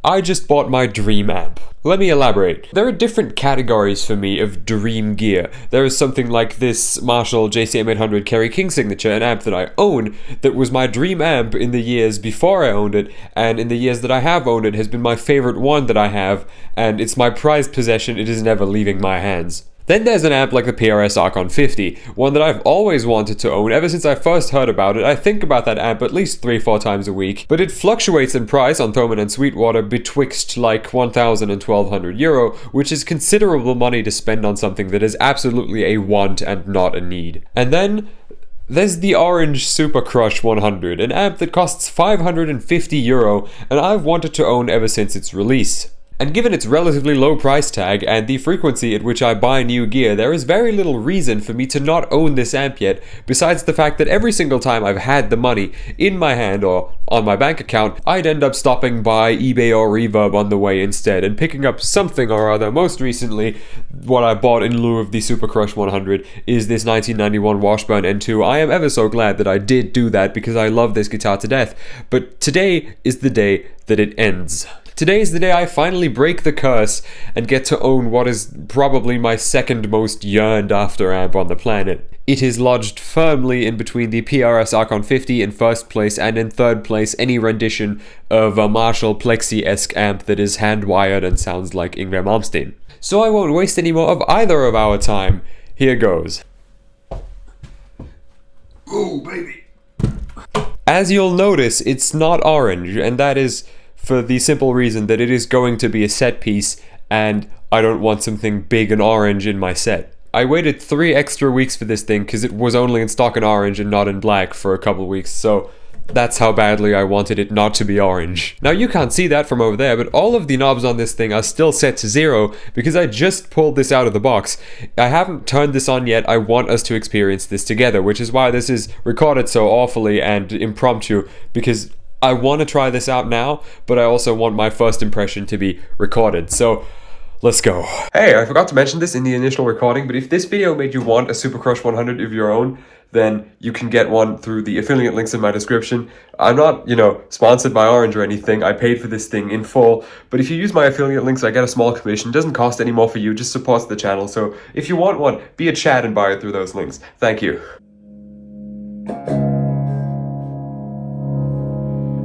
I just bought my dream amp. Let me elaborate. There are different categories for me of dream gear. There is something like this Marshall JCM800 Kerry King Signature, an amp that I own, that was my dream amp in the years before I owned it, and in the years that I have owned it has been my favorite one that I have, and it's my prized possession. It is never leaving my hands. Then there's an amp like the PRS Archon 50, one that I've always wanted to own ever since I first heard about it. I think about that amp at least 3-4 times a week, but it fluctuates in price on Thomann and Sweetwater betwixt like 1,000 and 1,200 euro, which is considerable money to spend on something that is absolutely a want and not a need. And then there's the Orange Super Crush 100, an amp that costs 550 euro, and I've wanted to own ever since its release. And given its relatively low price tag and the frequency at which I buy new gear, there is very little reason for me to not own this amp yet, besides the fact that every single time I've had the money in my hand or on my bank account, I'd end up stopping by eBay or Reverb on the way instead and picking up something or other. Most recently, what I bought in lieu of the Super Crush 100 is this 1991 Washburn N2. I am ever so glad that I did do that because I love this guitar to death, but today is the day that it ends. Today is the day I finally break the curse and get to own what is probably my second most yearned after amp on the planet. It is lodged firmly in between the PRS Archon 50 in first place and in third place any rendition of a Marshall Plexi-esque amp that is hand-wired and sounds like Ingvar Malmsteen. So I won't waste any more of either of our time. Here goes. Ooh, baby. As you'll notice, it's not orange, and that is for the simple reason that it is going to be a set piece, and I don't want something big and orange in my set. I waited 3 extra weeks for this thing because it was only in stock in orange and not in black for a couple weeks, so that's how badly I wanted it not to be orange. Now you can't see that from over there, but all of the knobs on this thing are still set to 0 because I just pulled this out of the box. I haven't turned this on yet. I want us to experience this together, which is why this is recorded so awfully and impromptu, because I want to try this out now, but I also want my first impression to be recorded. So let's go. Hey, I forgot to mention this in the initial recording, but if this video made you want a Super Crush 100 of your own, then you can get one through the affiliate links in my description. I'm not, sponsored by Orange or anything. I paid for this thing in full, but if you use my affiliate links, I get a small commission. It doesn't cost any more for you, just supports the channel. So if you want one, be a Chad and buy it through those links. Thank you.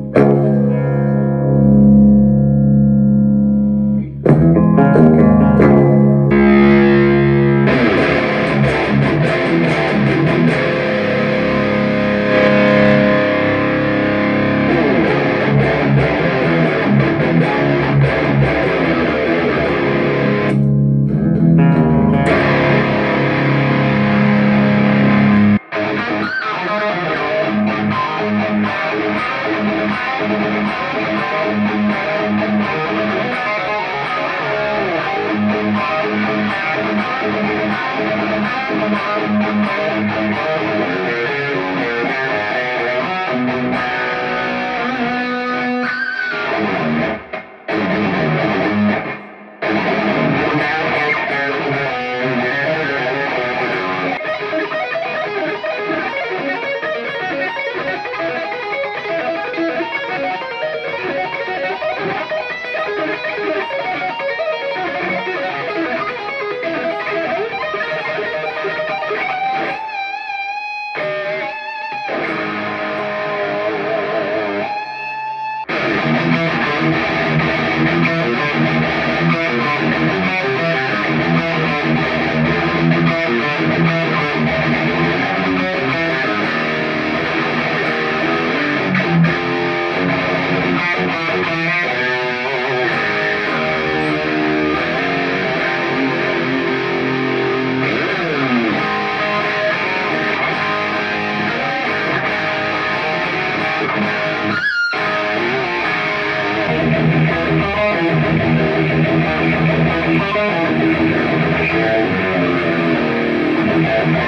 Thank you.